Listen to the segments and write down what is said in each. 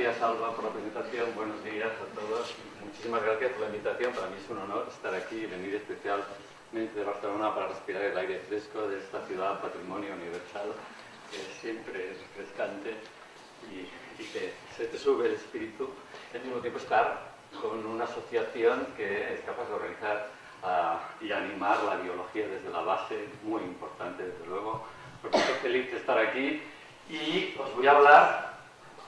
gracias, Alba, por la presentación. Buenos días a todos. Muchísimas gracias por la invitación. Para mí es un honor estar aquí y venir especialmente de Barcelona para respirar el aire fresco de esta ciudad patrimonio universal, que siempre es refrescante y que se te sube el espíritu. Al mismo tiempo estar con una asociación que es capaz de organizar y animar la biología desde la base, muy importante desde luego. Porque estoy feliz de estar aquí y os voy a hablar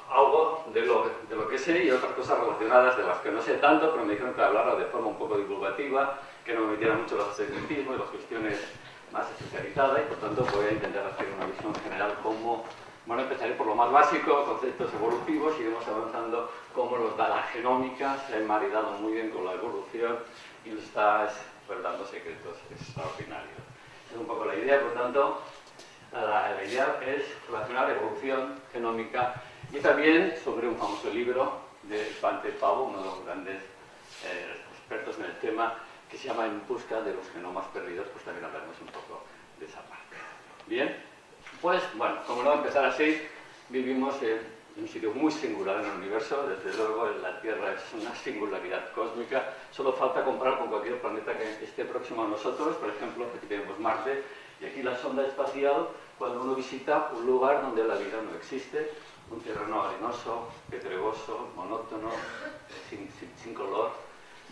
algo de lo que sé y otras cosas relacionadas de las que no sé tanto, pero me dijeron que hablara de forma un poco divulgativa, que no me metiera mucho los tecnicismos y las cuestiones más especializadas, y por tanto voy a intentar hacer una visión general como, bueno, empezaré por lo más básico, conceptos evolutivos, y iremos avanzando cómo los da la genómica, se ha maridado muy bien con la evolución y nos está pues, dando secretos extraordinarios. Esa es un poco la idea, por tanto, la idea es relacionar evolución genómica y también sobre un famoso libro de Svante Pääbo, uno de los grandes expertos en el tema, que se llama En busca de los genomas perdidos, pues también hablaremos un poco de esa parte. Bien, pues bueno, como no empezar así, vivimos en un sitio muy singular en el universo, desde luego la Tierra es una singularidad cósmica, solo falta comparar con cualquier planeta que esté próximo a nosotros, por ejemplo, aquí tenemos Marte, y aquí la sonda espacial, cuando uno visita un lugar donde la vida no existe, un terreno arenoso, pedregoso, monótono, sin color,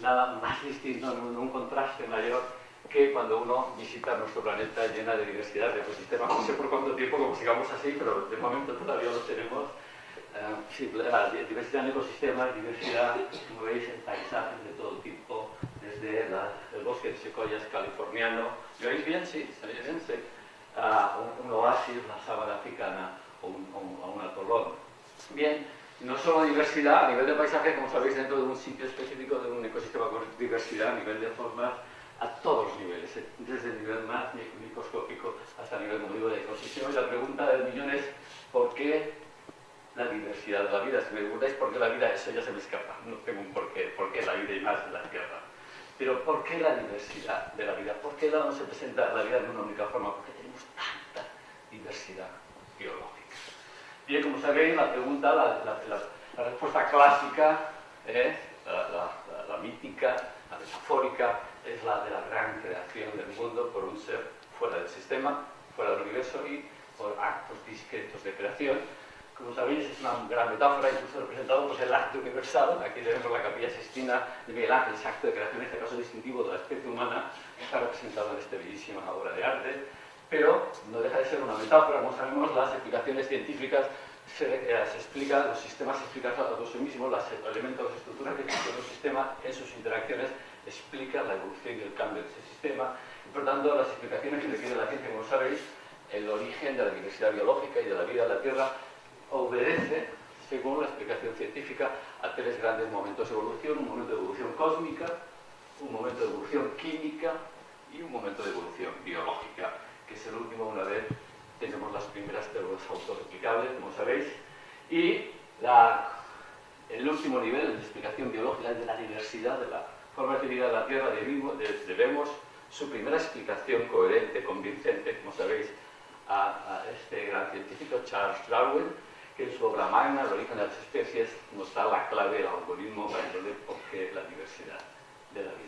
nada más distinto, un contraste mayor que cuando uno visita nuestro planeta llena de diversidad de ecosistemas. No sé por cuánto tiempo como sigamos así, pero de momento todavía lo tenemos. Diversidad en ecosistemas, diversidad, como veis, en paisajes de todo tipo, desde el bosque de secoyas californiano. ¿Me oís bien? Sí, ¿se oye bien? Sí. Un oasis, la sabana africana o un atolón. Bien, no solo diversidad a nivel de paisaje, como sabéis, dentro de un sitio específico de un ecosistema con diversidad a nivel de formas a todos los niveles, desde el nivel más microscópico hasta el nivel, como digo, de ecosistema. Y la pregunta del millón es ¿por qué la diversidad de la vida? Si me preguntáis por qué la vida, eso ya se me escapa, no tengo un porqué, por qué la vida y más de la Tierra. Pero ¿por qué la diversidad de la vida? ¿Por qué no se presenta la vida de una única forma? Porque tenemos tanta diversidad biológica. Bien, como sabéis, la pregunta, la respuesta clásica, la mítica, la metafórica, es la de la gran creación del mundo por un ser fuera del sistema, fuera del universo y por actos discretos de creación. Como sabéis, es una gran metáfora, incluso representado por el acto universal. Aquí tenemos la Capilla Sixtina de Miguel Ángel, ese acto de creación, en este caso distintivo de la especie humana, que está representado en esta bellísima obra de arte. Pero no deja de ser una metáfora, como sabemos, las explicaciones científicas se explican, los sistemas se explican a sí mismos, los elementos, las estructuras que existen en un sistema en sus interacciones explican la evolución y el cambio de ese sistema. Y por tanto, las explicaciones que requiere la ciencia, como sabéis, el origen de la diversidad biológica y de la vida en la Tierra obedece, según la explicación científica, a tres grandes momentos de evolución: un momento de evolución cósmica, un momento de evolución química y un momento de evolución biológica, que es el último una vez tenemos las primeras teorías autorreplicables, como sabéis, y el último nivel de explicación biológica es de la diversidad de las formas de vida de la Tierra. Debemos su primera explicación coherente, convincente, como sabéis, a este gran científico, Charles Darwin, que en su obra magna, El origen de las especies, nos da la clave, el algoritmo para entender por qué la diversidad de la vida.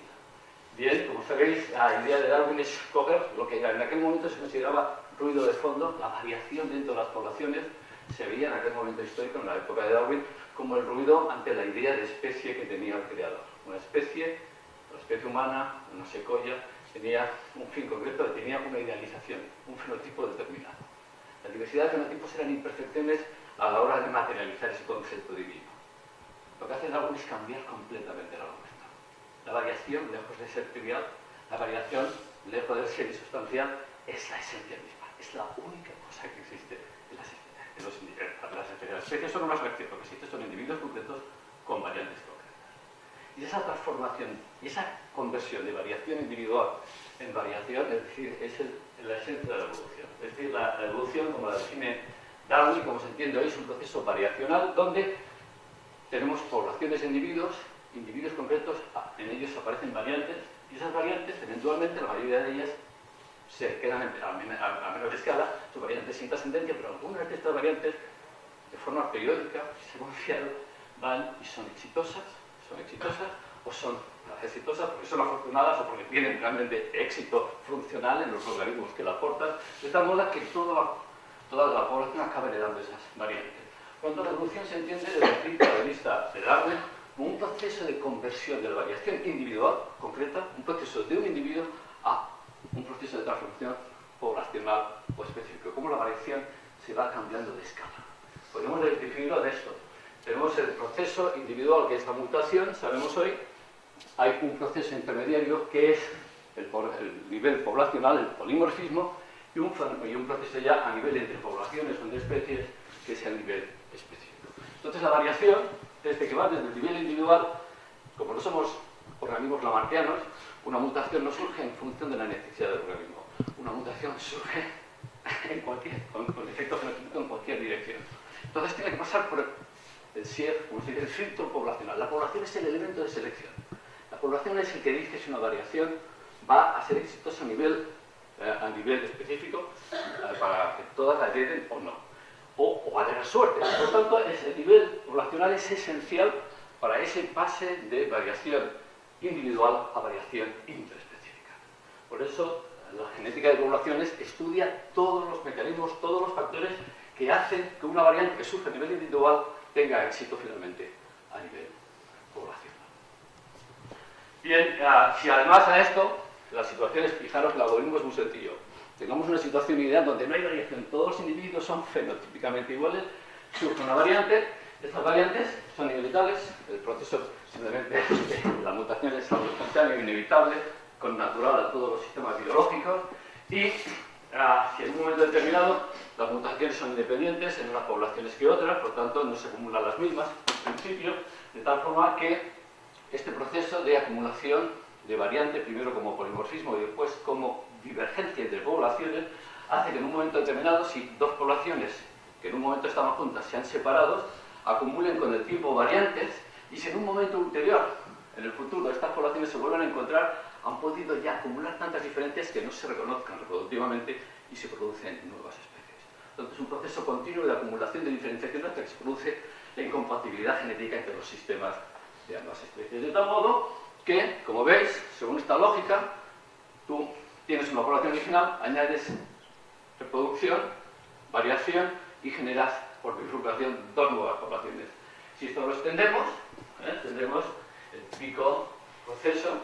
Bien, como sabéis, la idea de Darwin es coger lo que en aquel momento se consideraba ruido de fondo, la variación dentro de las poblaciones. Se veía en aquel momento histórico, en la época de Darwin, como el ruido ante la idea de especie que tenía el creador. Una especie, la especie humana, una secoya, tenía un fin concreto, tenía una idealización, un fenotipo determinado. La diversidad de fenotipos eran imperfecciones a la hora de materializar ese concepto divino. Lo que hace Darwin es cambiar completamente la lógica. La variación, lejos de ser trivial, la variación, lejos de ser insustancial, es la esencia misma. Es la única cosa que existe en las especies. Las especies son una selección, lo que existe son individuos concretos con variantes concretas. Y esa transformación, y esa conversión de variación individual en variación, es decir, es la esencia de la evolución. Es decir, la evolución, como la define Darwin, como se entiende hoy, es un proceso variacional donde tenemos poblaciones de individuos concretos, en ellos aparecen variantes, y esas variantes, eventualmente, la mayoría de ellas se quedan a menor escala, son variantes sin trascendencia, pero algunas de estas variantes de forma periódica, secuencial, van y son exitosas o son exitosas porque son afortunadas o porque tienen realmente éxito funcional en los organismos que la aportan, de tal modo que toda la población acaba heredando esas variantes. Cuando la evolución se entiende desde el punto de vista de Darwin como un proceso de conversión de la variación individual concreta, un proceso de un individuo a un proceso de transformación poblacional o específico, como la variación se va cambiando de escala. Podemos definirlo de esto. Tenemos el proceso individual, que es la mutación, sabemos hoy. Hay un proceso intermediario, que es el nivel poblacional, el polimorfismo, y un proceso ya a nivel entre poblaciones o entre especies, que es el nivel específico. Entonces la variación, desde que va desde el nivel individual, como no somos organismos lamarckianos, una mutación no surge en función de la necesidad del organismo. Una mutación surge con efecto fenotípico en cualquier dirección. Entonces tiene que pasar por el SIEF, como se dice, el filtro poblacional. La población es el elemento de selección. La población es el que dice si una variación va a ser exitosa a nivel específico para que todas la hereden o no. O a tener suerte. Por lo tanto, el nivel poblacional es esencial para ese pase de variación individual a variación interespecífica. Por eso, la genética de poblaciones estudia todos los mecanismos, todos los factores que hacen que una variante que surge a nivel individual tenga éxito finalmente a nivel poblacional. Bien, si además a esto, la situación es, fijaros, el algoritmo es muy sencillo. Tengamos una situación ideal donde no hay variación, todos los individuos son fenotípicamente iguales, surge una variante, estas variantes son inevitables, el proceso simplemente la mutación es algo espontáneo, inevitable, connatural a todos los sistemas biológicos, y si en un momento determinado las mutaciones son independientes en unas poblaciones que otras, por tanto no se acumulan las mismas en principio, de tal forma que este proceso de acumulación de variante, primero como polimorfismo y después como divergencia entre poblaciones, hace que en un momento determinado, si dos poblaciones que en un momento estaban juntas se han separado, acumulen con el tiempo variantes, y si en un momento ulterior, en el futuro, estas poblaciones se vuelven a encontrar, han podido ya acumular tantas diferencias que no se reconozcan reproductivamente y se producen nuevas especies. Entonces es un proceso continuo de acumulación de diferenciación hasta que se produce la incompatibilidad genética entre los sistemas de ambas especies. De tal modo que, como veis, según esta lógica, tú tienes una población original, añades reproducción, variación y generas por bifurcación dos nuevas poblaciones. Si esto lo extendemos, tendremos el típico proceso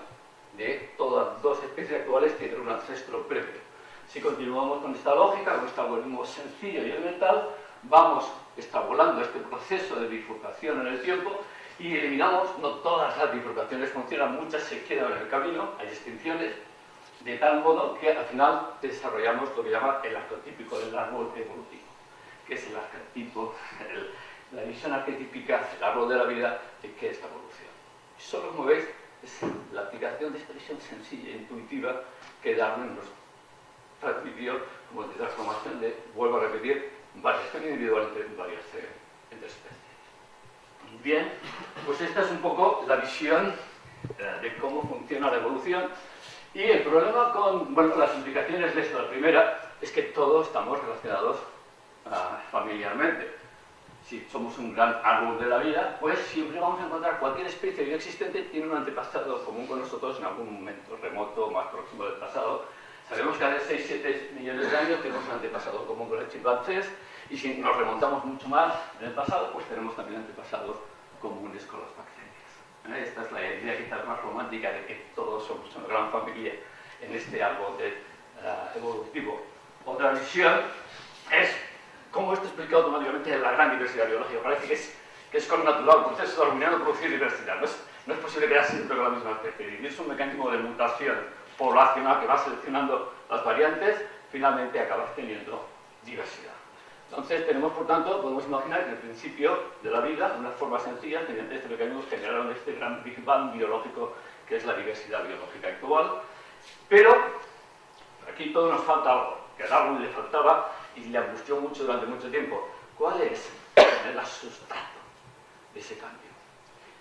de todas dos especies actuales tienen un ancestro previo. Si continuamos con esta lógica, con este algoritmo sencillo y elemental, vamos extrapolando este proceso de bifurcación en el tiempo y eliminamos, no todas las bifurcaciones funcionan, muchas se quedan en el camino, hay extinciones, de tal modo que al final desarrollamos lo que llama el arquetípico del árbol evolutivo, que es el arquetipo, la visión arquetípica del árbol de la vida de qué es la evolución. Y solo, como veis, es la aplicación de esta visión sencilla e intuitiva que Darwin nos transmitió como de transformación de, vuelvo a repetir, variación individual entre especies. Bien, pues esta es un poco la visión de cómo funciona la evolución. Y el problema con las implicaciones de esto, la primera, es que todos estamos relacionados familiarmente. Si somos un gran árbol de la vida, pues siempre vamos a encontrar cualquier especie viva existente tiene un antepasado común con nosotros en algún momento remoto o más próximo del pasado. Sabemos que hace 6-7 millones de años tenemos un antepasado común con los chimpancés, y si nos remontamos mucho más en el pasado, pues tenemos también antepasados comunes con los bacterias. Esta es la idea quizás más romántica de que todos somos una gran familia en este árbol evolutivo. Otra visión es cómo esto explica automáticamente la gran diversidad biológica. Parece que es connatural, el proceso darwiniano producir diversidad. No es posible crear siempre con la misma especie. Y es un mecanismo de mutación poblacional que va seleccionando las variantes, finalmente acabas teniendo diversidad. Entonces tenemos, por tanto, podemos imaginar que en el principio de la vida, de unas formas sencillas, mediante este mecanismo generaron este gran Big Bang biológico que es la diversidad biológica actual. Pero aquí todo nos falta algo, que a Darwin le faltaba y le angustió mucho durante mucho tiempo. ¿Cuál es el sustrato de ese cambio?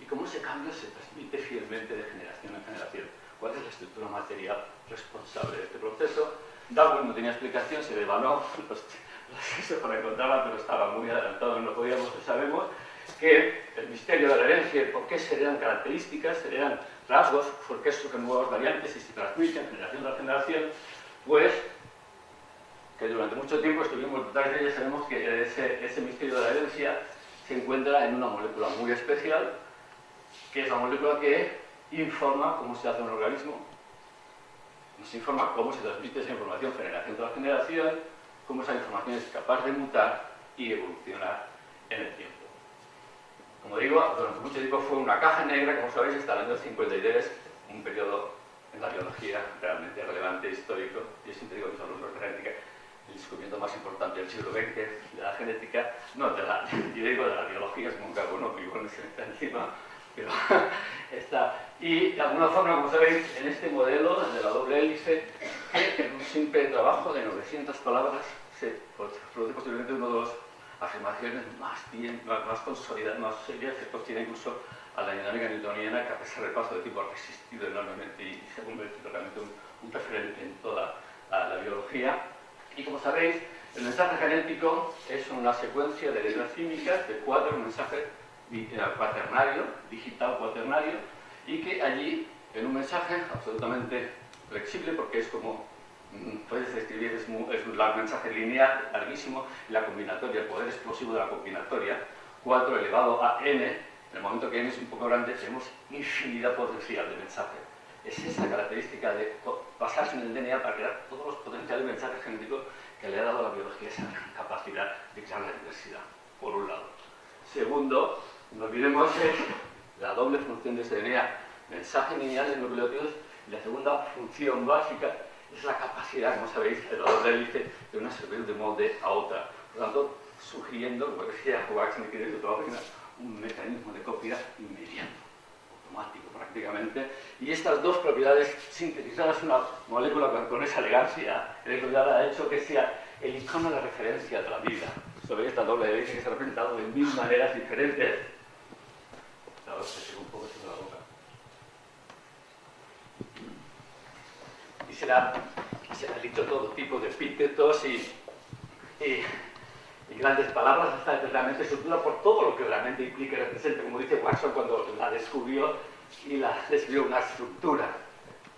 Y cómo ese cambio se transmite fielmente de generación en generación. ¿Cuál es la estructura material responsable de este proceso? Darwin no tenía explicación, se devanó para encontrarla, pero estaba muy adelantado, no podíamos, sabemos que el misterio de la herencia, por qué se heredan características, se heredan rasgos, por qué surgen nuevas variantes y se transmiten generación tras generación, pues que durante mucho tiempo estuvimos detrás de ella, sabemos que ese misterio de la herencia se encuentra en una molécula muy especial, que es la molécula que informa cómo se hace un organismo, nos informa cómo se transmite esa información generación tras generación, cómo esa información es capaz de mutar y evolucionar en el tiempo. Como digo, durante mucho tiempo fue una caja negra, como sabéis, hasta el año 53, un periodo en la biología realmente relevante, histórico, y siempre digo que los alumnos de genética, el descubrimiento más importante del siglo XX de la genética, no de la, yo digo de la biología, es como un carbono, que igual se está encima, pero está. Y de alguna forma, como sabéis, en este modelo de la doble hélice, que en un simple trabajo de 900 palabras se produce posiblemente uno de las afirmaciones más consolidadas, más serias, que sostiene incluso a la dinámica newtoniana, que a ese repaso de tipo ha resistido enormemente y se ha convertido realmente un referente en toda la biología. Y como sabéis, el mensaje genético es una secuencia de letras químicas de 4 mensajes cuaternario, digital cuaternario, y que allí, en un mensaje absolutamente flexible, porque es como puedes describir, es un mensaje lineal, larguísimo, y la combinatoria, el poder explosivo de la combinatoria, 4 elevado a n, en el momento que n es un poco grande, tenemos infinidad potencial de mensaje. Es esa característica de basarse en el DNA para crear todos los potenciales mensajes genéticos que le ha dado a la biología esa gran capacidad de crear la diversidad, por un lado. Segundo, no olvidemos la doble función de ese DNA, mensaje lineal de nucleótidos, y la segunda función básica es la capacidad, como sabéis, de la doble hélice de una servir de molde a otra. Por lo tanto, sugiriendo, como decía Waxman, que es un mecanismo de copia inmediato, automático prácticamente, y estas dos propiedades sintetizadas en una molécula con esa elegancia molecular ha hecho que sea el icono de referencia de la vida. Sabéis, esta doble hélice que se ha representado de 1000 maneras diferentes. Claro, se pega un poco sobre la boca. Y se le ha dicho todo tipo de epítetos y grandes palabras, hasta realmente estructura por todo lo que realmente implica y representa, como dice Watson cuando la descubrió y la describió una estructura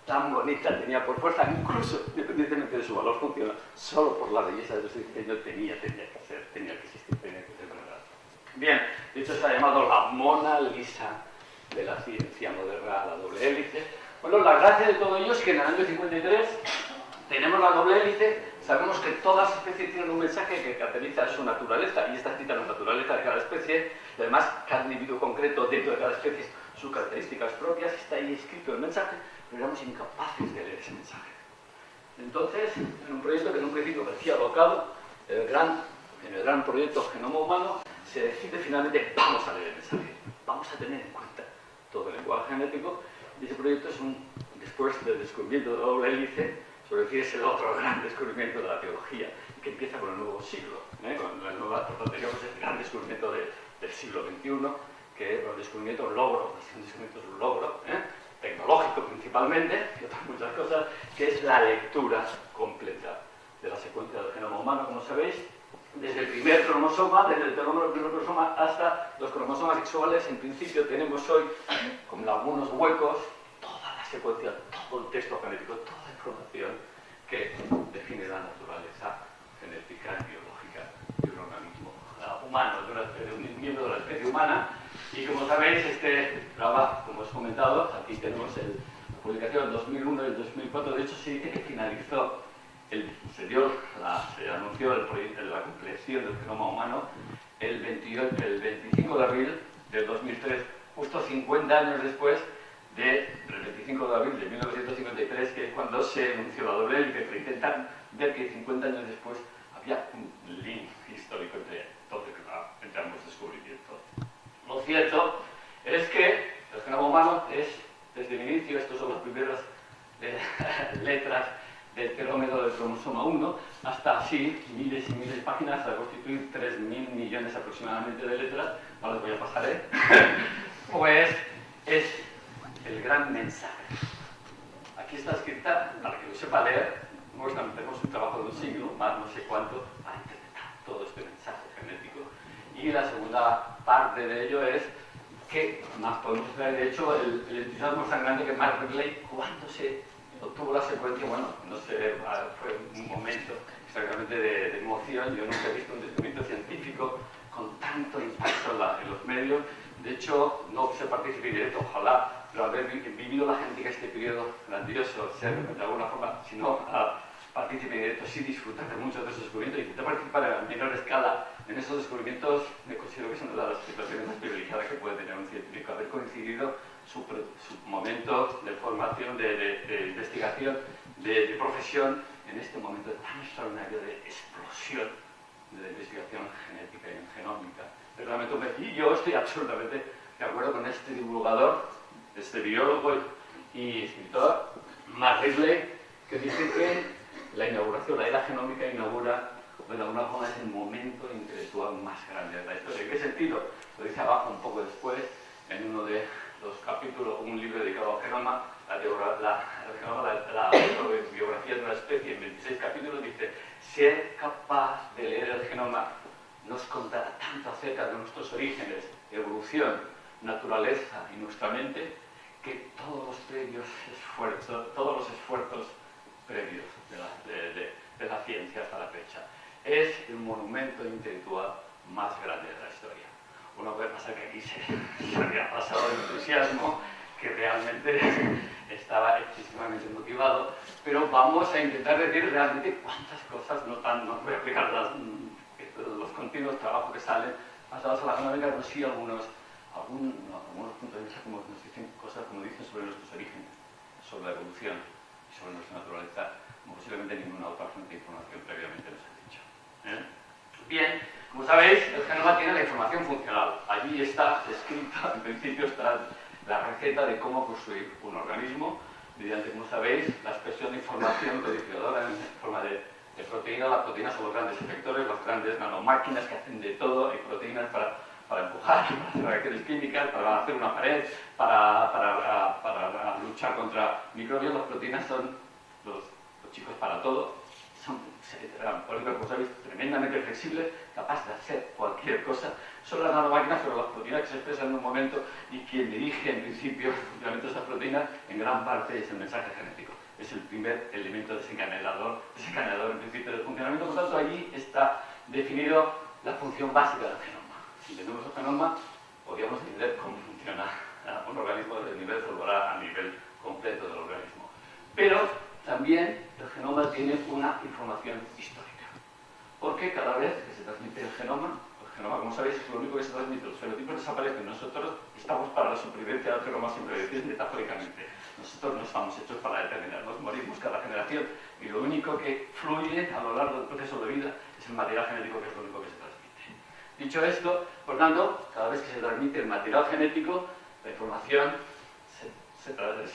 tan bonita, tenía por fuerza, incluso independientemente de su valor funcional, solo por la belleza de su diseño tenía que ser, tenía que existir, tenía que ser verdad. Bien, de hecho se ha llamado la Mona Lisa de la ciencia moderna, la doble hélice. Bueno, la gracia de todo ello es que en el año 53 tenemos la doble hélice, sabemos que todas las especies tienen un mensaje que caracteriza su naturaleza, y esta cita la naturaleza de cada especie, y además cada individuo concreto dentro de cada especie sus características propias, está ahí escrito el mensaje, pero éramos incapaces de leer ese mensaje. Entonces, en un proyecto que en un principio parecía alocado, en el gran proyecto Genoma Humano, se decide finalmente, vamos a leer el mensaje, vamos a tener en cuenta todo el lenguaje genético, y ese proyecto es después del descubrimiento de la doble hélice, sobre decir es el otro gran descubrimiento de la biología, que empieza con el nuevo siglo, con la nueva, digamos, el gran descubrimiento del siglo XXI, que es un descubrimiento logro, tecnológico principalmente, y otras muchas cosas, que es la lectura completa de la secuencia del genoma humano, como sabéis, desde el primer cromosoma, desde el telómero del primer cromosoma hasta los cromosomas sexuales. En principio tenemos hoy, con algunos huecos, toda la secuencia, todo el texto genético, toda la información que define la naturaleza genética y biológica de un organismo humano, de un miembro de la especie humana. Y como sabéis, como os he comentado, aquí tenemos la publicación del 2001 y el 2004. De hecho, se dice que finalizó, se anunció el proyecto de la compleción del genoma humano el 25 de abril del 2003, justo 50 años después del 25 de abril de 1953, que es cuando se anunció la doble hélice, pero intentan ver que 50 años después había un link histórico entre ambos descubrimientos. Lo cierto es que el genoma humano es, desde el inicio, estos son las primeras letras del telómero del cromosoma 1, hasta así miles y miles de páginas, hasta constituir 3.000 millones aproximadamente de letras, no les voy a pasar, pues es el gran mensaje. Aquí está escrita, para que lo sepa leer, tenemos un trabajo de un siglo, más no sé cuánto, para interpretar. todo este mensaje genético. Y la segunda parte de ello es que más podemos traer, de hecho, el entusiasmo es tan grande que Mark Ridley, cuando se obtuvo la secuencia, bueno, no sé, fue un momento exactamente de emoción. Yo nunca he visto un descubrimiento científico con tanto impacto en los medios. De hecho, no se participe directo, ojalá, pero haber vivido la genética este periodo grandioso, ser de alguna forma, si no participe directo, sí disfrutar de muchos de esos descubrimientos y intentar participar a menor escala en esos descubrimientos. Me considero que es una de las situaciones más privilegiadas que puede tener un científico, haber coincidido su momento de formación, de investigación, de profesión, en este momento tan extraordinario de explosión de la investigación genética y genómica. Y yo estoy absolutamente de acuerdo con este divulgador, este biólogo y escritor, Mark Ridley, que dice que la inauguración, la era genómica inaugura, de alguna forma, es el momento intelectual más grande de la historia. ¿En qué sentido? Lo dice abajo un poco después, en uno de los capítulos, un libro dedicado al genoma, la biografía de una especie, en 26 capítulos, dice: ser capaz de leer el genoma nos contará tanto acerca de nuestros orígenes, evolución, naturaleza y nuestra mente, que todos los esfuerzos previos de la ciencia hasta la fecha. Es el monumento intelectual más grande de la historia. Uno puede pasar que aquí se había pasado el entusiasmo, que realmente estaba excesivamente motivado, pero vamos a intentar decir realmente cuántas cosas, no voy a explicar los continuos trabajos que salen basados en la genómica, pero sí algunos puntos de vista, como nos dicen cosas, como dicen, sobre nuestros orígenes, sobre la evolución y sobre nuestra naturaleza, como posiblemente ninguna otra fuente de información previamente nos ha dicho. Bien, como sabéis, el genoma tiene la información funcional. Allí está escrita, en principio está la receta de cómo construir un organismo, mediante, como sabéis, la expresión de información codificadora en forma de proteínas. Las proteínas son los grandes efectores, las grandes nanomáquinas que hacen de todo. Hay proteínas para empujar, para hacer reacciones químicas, para hacer una pared, para luchar contra microbios. Las proteínas son los chicos para todo. Son, como sabéis, tremendamente flexibles, capaces de hacer cualquier cosa. Son las nanomáquinas, pero las proteínas que se expresan en un momento, y quien dirige en principio el funcionamiento de esas proteínas en gran parte es el mensaje genético. Es el primer elemento desencadenador en principio del funcionamiento. Por tanto, allí está definido la función básica del genoma. Si tenemos el genoma, podríamos entender cómo funciona un organismo desde el nivel celular a nivel completo del organismo. Pero también el genoma tiene una información histórica, porque cada vez que se transmite el genoma, como sabéis, es lo único que se transmite. Los fenotipos desaparecen. Nosotros estamos para la supervivencia del genoma, siempre decís metafóricamente. Nosotros no estamos hechos para la eternidad, nos morimos cada generación, y lo único que fluye a lo largo del proceso de vida es el material genético, que es lo único que se transmite. Dicho esto, por tanto, cada vez que se transmite el material genético, la información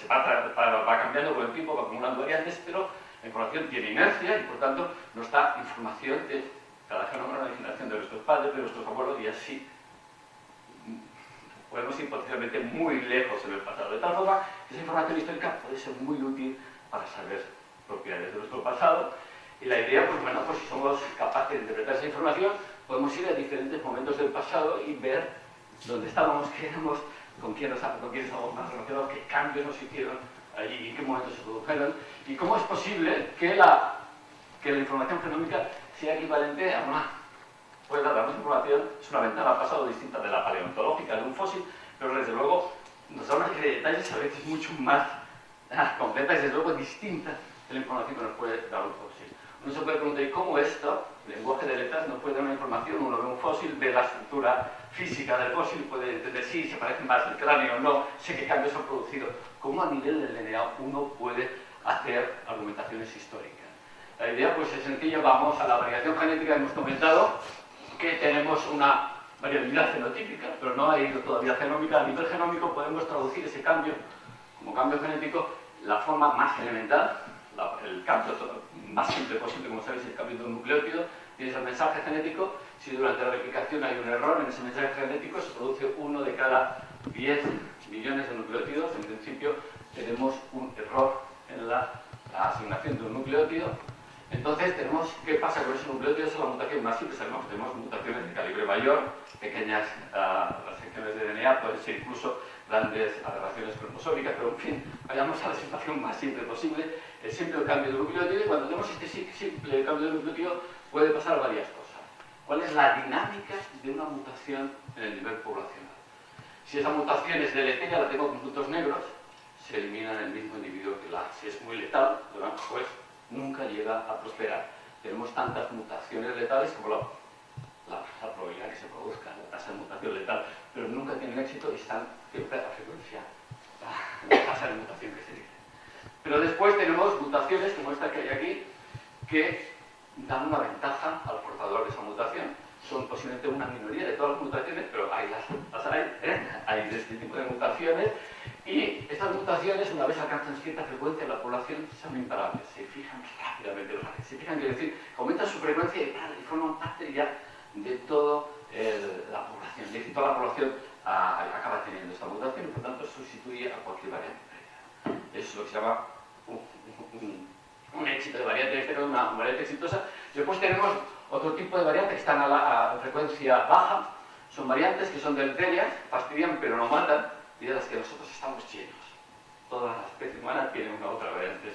va cambiando con el tiempo, va acumulando variantes, pero la información tiene inercia y, por tanto, nos da información de cada genoma, la generación de nuestros padres, de nuestros abuelos, y así podemos ir potencialmente muy lejos en el pasado. De tal forma que esa información histórica puede ser muy útil para saber propiedades de nuestro pasado. Y la idea, pues bueno, pues si somos capaces de interpretar esa información, podemos ir a diferentes momentos del pasado y ver dónde estábamos, qué éramos, con quién estábamos más relacionados, qué cambios nos hicieron allí, en qué momentos se produjeron, y cómo es posible que la información genómica sea equivalente a puede darnos información, es una ventana al pasado distinta de la paleontológica, de un fósil, pero desde luego nos da una serie de detalles a veces mucho más completas y desde luego distintas de la información que nos puede dar un fósil. Uno se puede preguntar: ¿y cómo esto, el lenguaje de letras, nos puede dar una información? Uno ve un fósil, ve la estructura física del fósil, puede entender si se parece más el cráneo o no, sé qué cambios han producido. ¿Cómo a nivel del DNA uno puede hacer argumentaciones históricas? La idea pues es sencilla. Vamos a la variación genética. Hemos comentado que tenemos una variabilidad fenotípica, pero no ha ido todavía genómica. A nivel genómico podemos traducir ese cambio como cambio genético. La forma más elemental, el cambio más simple posible, como sabéis, el cambio de un nucleótido, tienes el mensaje genético. Si durante la replicación hay un error en ese mensaje genético, se produce 1 de cada 10 millones de nucleótidos. En principio tenemos un error en la asignación de un nucleótido. Entonces, ¿qué pasa con esos nucleótidos? Es la mutación más simple. Sabemos que tenemos mutaciones de calibre mayor, pequeñas secciones de DNA, pueden ser incluso grandes aberraciones cromosómicas, pero en fin, vayamos a la situación más simple posible. El simple cambio de nucleótido, y cuando tenemos este simple cambio de nucleótido, puede pasar varias cosas. ¿Cuál es la dinámica de una mutación en el nivel poblacional? Si esa mutación es deletérea, la tengo con puntos negros, se elimina en el mismo individuo que la. Si es muy letal, pues nunca llega a prosperar. Tenemos tantas mutaciones letales como la probabilidad que se produzca, la tasa de mutación letal, pero nunca tienen éxito y están siempre a frecuencia, la tasa de mutación que se dice. Pero después tenemos mutaciones como esta que hay aquí, que dan una ventaja al portador de esa mutación. Son posiblemente una minoría de todas las mutaciones, pero hay hay de este tipo de mutaciones, y estas mutaciones, una vez alcanzan cierta frecuencia en la población, son imparables, se fijan rápidamente. Se fijan, quiere decir, aumentan su frecuencia y forman parte ya de toda la población. Es decir, toda la población acaba teniendo esta mutación y por tanto sustituye a cualquier variante. Eso es lo que se llama un éxito de variante, una variante exitosa. Después tenemos otro tipo de variantes que están a frecuencia baja. Son variantes que son deleterias, fastidian pero no matan, y de las que nosotros estamos llenos. Toda la especie humana tiene una u otra variante.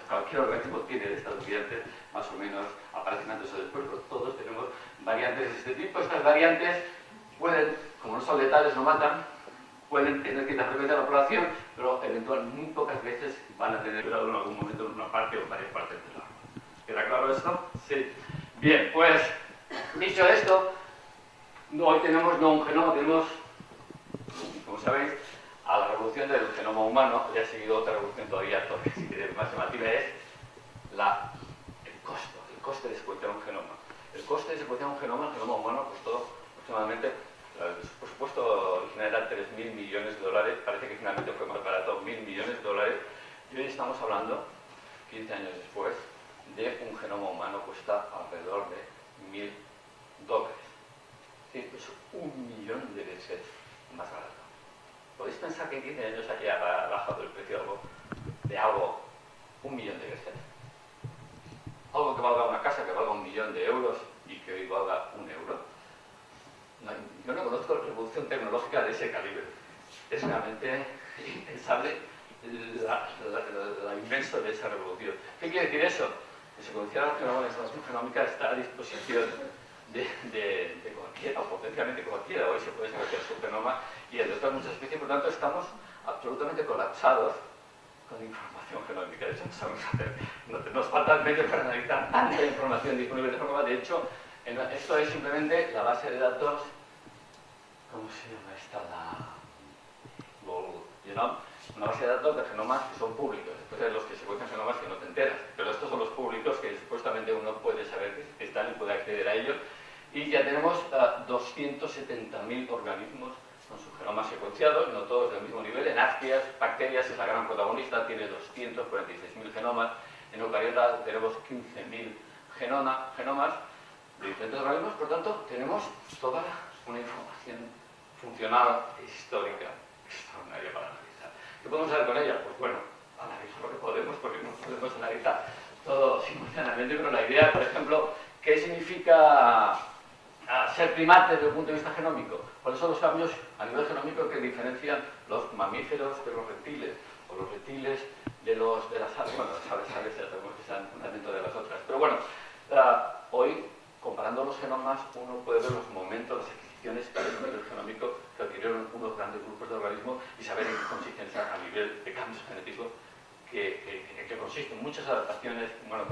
Cualquier organismo tiene de estas variantes, más o menos aparecen antes o después, pero todos tenemos variantes de este tipo. Estas variantes pueden, como no son letales, no matan, pueden tener cierta frecuencia en la población, pero eventualmente muy pocas veces van a tener grado en algún momento en una parte o varias partes del árbol. ¿Queda claro esto? Sí. Bien, pues, dicho esto, hoy tenemos no un genoma, tenemos, como sabéis, a la revolución del genoma humano le ha seguido otra revolución todavía más llamativa, es el coste de secuenciar un genoma. El coste de secuenciar un genoma, el genoma humano, costó aproximadamente, por supuesto, original era 3.000 millones de dólares, parece que finalmente fue más barato, 1.000 millones de dólares, y hoy estamos hablando, 15 años después, de un genoma humano cuesta alrededor de $1.000. Es decir, es 1.000.000 de veces más barato. ¿Podéis pensar que en 15 años haya bajado el precio de algo 1.000.000 de veces? Algo que valga una casa que valga 1.000.000 de euros y que hoy valga 1 euro. No, yo no conozco revolución tecnológica de ese calibre. Es realmente impensable la inmensa de esa revolución. ¿Qué quiere decir eso? Que secuenciar el genoma de información genómica está a disposición de cualquiera, o potencialmente cualquiera. Hoy se puede secuenciar su genoma y el de otras muchas especies, por lo tanto estamos absolutamente colapsados con información genómica. De hecho, nos faltan medios para analizar tanta información disponible de forma. De hecho, esto es simplemente la base de datos, ¿cómo se llama esta? Una base de datos de genomas que son públicos. Después hay los que secuencian genomas que no te enteras, pero estos son los públicos que supuestamente uno puede saber que están y puede acceder a ellos. Y ya tenemos 270.000 organismos con sus genomas secuenciados, no todos del mismo nivel. En arqueas, bacterias es la gran protagonista, tiene 246.000 genomas. En eucariotas tenemos 15.000 genomas de diferentes organismos. Por tanto, tenemos toda una información funcional e histórica extraordinaria para analizar. ¿Qué podemos hacer con ella? Pues bueno, analizar lo que podemos, porque no podemos analizar todo simultáneamente, pero la idea, por ejemplo, ¿qué significa ser primate desde el punto de vista genómico? ¿Cuáles son los cambios a nivel genómico que diferencian los mamíferos de los reptiles, o los reptiles de las aves? Bueno, las aves ya sabemos que están dentro de las otras. Pero bueno, hoy, comparando los genomas, uno puede ver los momentos, las adquisiciones a nivel genómico que adquirieron unos grandes grupos de organismos y saber en qué consisten a nivel de cambios genéticos que consisten muchas adaptaciones. Bueno,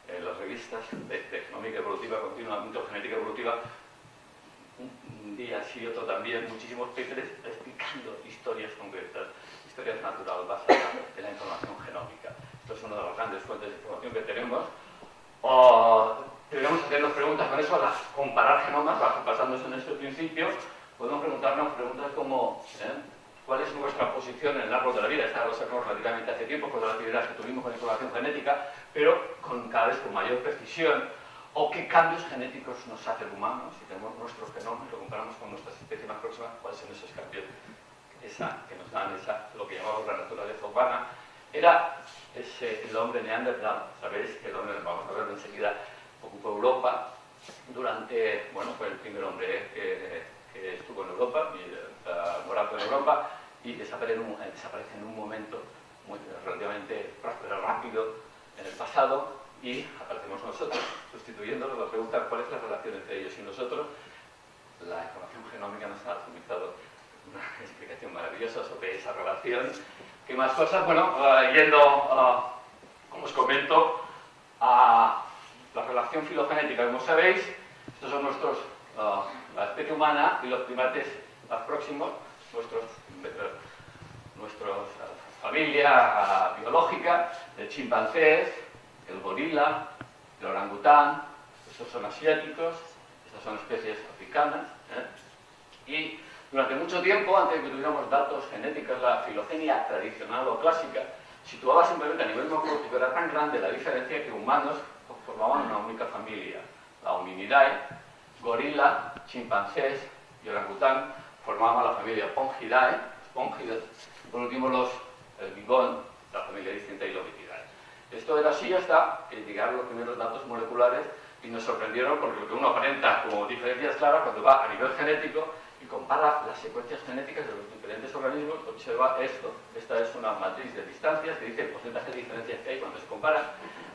en las revistas de genómica evolutiva, continuamente genética evolutiva, un día sí, otro también, muchísimos papers explicando historias concretas, historias naturales basadas en la información genómica. Esto es una de las grandes fuentes de información que tenemos. Deberíamos hacernos preguntas con eso, comparar genomas, basándose en este principio. Podemos preguntarnos preguntas como ¿cuál es nuestra posición en el árbol de la vida? Esta lo sacamos relativamente hace tiempo con las actividades que tuvimos con información genética, pero cada vez con mayor precisión. ¿O qué cambios genéticos nos hace el humano? Si tenemos nuestro genoma y lo comparamos con nuestras especies más próximas, ¿cuáles son esos cambios que nos dan lo que llamamos la naturaleza humana? Era es el hombre neandertal. Sabéis que el hombre, vamos a verlo enseguida, ocupó Europa durante, bueno, fue el primer hombre que estuvo en Europa, morando en Europa, y desaparece en un momento relativamente rápido en el pasado, y aparecemos nosotros, sustituyéndolo. La pregunta, ¿cuál es la relación entre ellos y nosotros? La información genómica nos ha suministrado una explicación maravillosa sobre esa relación. ¿Qué más cosas? Bueno, como os comento, a la relación filogenética. Como sabéis, estos son la especie humana y los primates más próximos, nuestra familia biológica, el chimpancés, el gorila, el orangután. Estos son asiáticos, estas son especies africanas, y durante mucho tiempo, antes de que tuviéramos datos genéticos, la filogenia tradicional o clásica situaba simplemente a nivel morfológico. Era tan grande la diferencia que humanos formaban una única familia, la Hominidae, gorila, chimpancés y orangután formaban la familia Pongidae, Spongidae, y por último el bibón, la familia distinta y Lobitidae. Esto era así hasta que llegaron los primeros datos moleculares y nos sorprendieron, porque lo que uno aparenta como diferencias claras, cuando va a nivel genético y compara las secuencias genéticas de los diferentes organismos, observa esto. Esta es una matriz de distancias que dice el porcentaje de diferencias que hay cuando se comparan.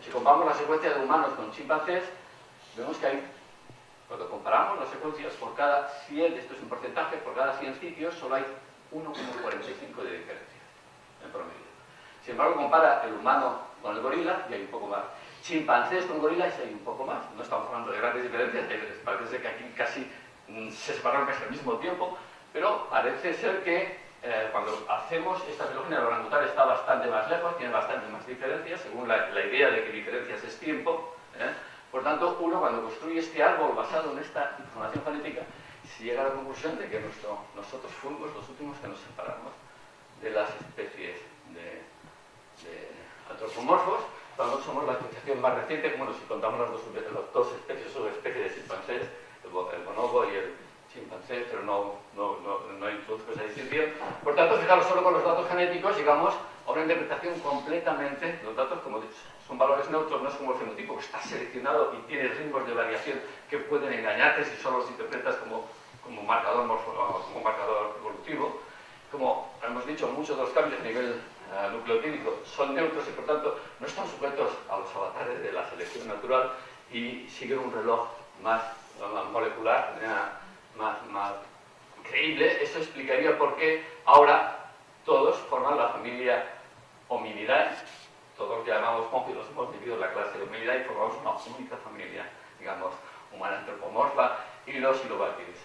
Si comparamos la secuencia de humanos con chimpancés, vemos que hay, cuando comparamos las secuencias por cada 100, esto es un porcentaje, por cada 100 sitios solo hay 1,45 de diferencia en promedio. Sin embargo, compara el humano con el gorila y hay un poco más. Chimpancés con gorilas y hay un poco más. No estamos hablando de grandes diferencias, parece que aquí casi se separaron casi al mismo tiempo, pero parece ser que cuando hacemos esta filogenia, el orangután está bastante más lejos, tiene bastante más diferencias, según la idea de que diferencias es tiempo. Por tanto, uno cuando construye este árbol basado en esta información genética, se llega a la conclusión de que nosotros fuimos los últimos que nos separamos de las especies de antropomorfos. Cuando somos la asociación más reciente, bueno, si contamos las dos especies, son especies de chimpancés, el bonobo y el chimpancé, pero no introduzco esa distinción. Por tanto, fijaros, solo con los datos genéticos llegamos a una interpretación completamente. Los datos, como dicho, son valores neutros, no es como el fenotipo que está seleccionado y tiene ritmos de variación que pueden engañarte si solo los interpretas como marcador como marcador evolutivo. Como hemos dicho, muchos de los cambios a nivel nucleotídico son neutros y por tanto no están sujetos a los avatares de la selección natural y siguen un reloj más molecular, más creíble. Eso explicaría por qué ahora todos forman la familia Hominidae. Todos que llamamos póngidos hemos vivido en la clase de Hominidae y formamos una única familia, digamos, humana antropomorfa, y los silobátides.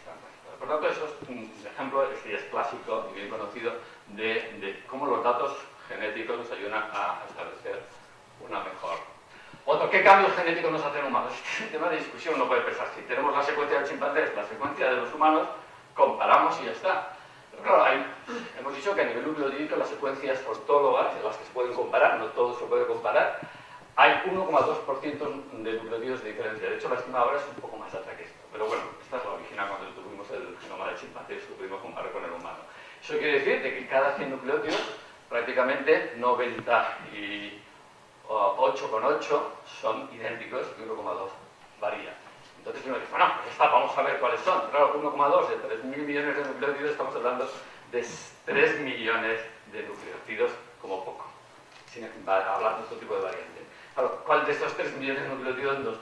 Por tanto, eso es un ejemplo, este es clásico y bien conocido, de cómo los datos genéticos nos ayudan a establecer una mejor. ¿Qué cambios genéticos nos hacen humanos? Este es un tema de discusión, no puede pensar. Si tenemos la secuencia de chimpancés, la secuencia de los humanos, comparamos y ya está. Pero claro, hemos dicho que a nivel nucleotídico las secuencias ortólogas, en las que se pueden comparar, no todo se puede comparar, hay 1,2% de nucleótidos de diferencia. De hecho, la estima ahora es un poco más alta que esto. Pero bueno, esta es la original cuando tuvimos el genoma de chimpancés, lo pudimos comparar con el humano. Eso quiere decir de que cada 100 nucleótidos, prácticamente 98,8 son idénticos y 1,2 varía. Entonces uno dice, bueno, pues está, vamos a ver cuáles son. Claro, 1,2 de 3.000 millones de nucleótidos, estamos hablando de 3 millones de nucleótidos como poco, sin hablar de otro tipo de variante. Claro, ¿cuál de estos 3 millones de nucleótidos nos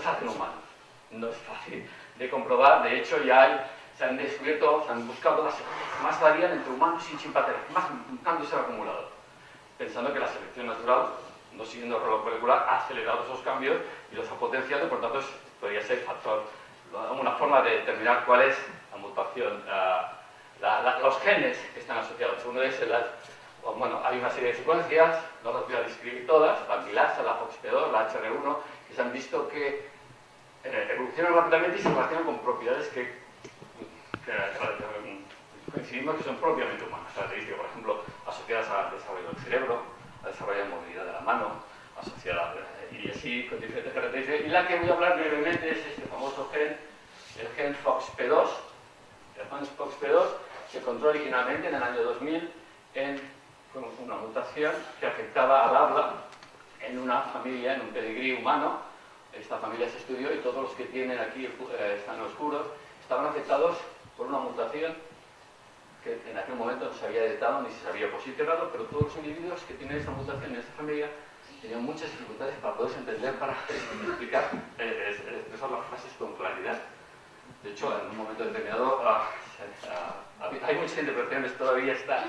hacen humanos? No es fácil de comprobar. De hecho, ya se han descubierto, se han buscado las secuencias que más varían entre humanos y chimpancés, más cambios se han acumulado, pensando que la selección natural, no siguiendo el reloj molecular, ha acelerado esos cambios y los ha potenciado, y por tanto podría ser una forma de determinar cuál es la mutación, los genes que están asociados. Uno es bueno, hay una serie de secuencias, no las voy a describir todas, la amilasa, la FOXP2, la HR1, que se han visto que evolucionan rápidamente y se relacionan con propiedades que coincidimos que son propiamente humanas. Características, por ejemplo, asociadas al desarrollo del cerebro, al desarrollo de movilidad de la mano, asociadas y así con diferentes características. Y la que voy a hablar brevemente es este famoso gen, el gen FOXP2. El gen FOXP2 se encontró originalmente en el año 2000 en fue una mutación que afectaba al habla en una familia, en un pedigrí humano. Esta familia se estudió y todos los que tienen aquí están oscuros estaban afectados por una mutación que en aquel momento no se había detectado ni se sabía posicionado, pero todos los individuos que tienen esta mutación en esta familia tenían muchas dificultades para poderse entender, para explicar, expresar las frases con claridad. De hecho, en un momento determinado hay muchas interpretaciones, todavía está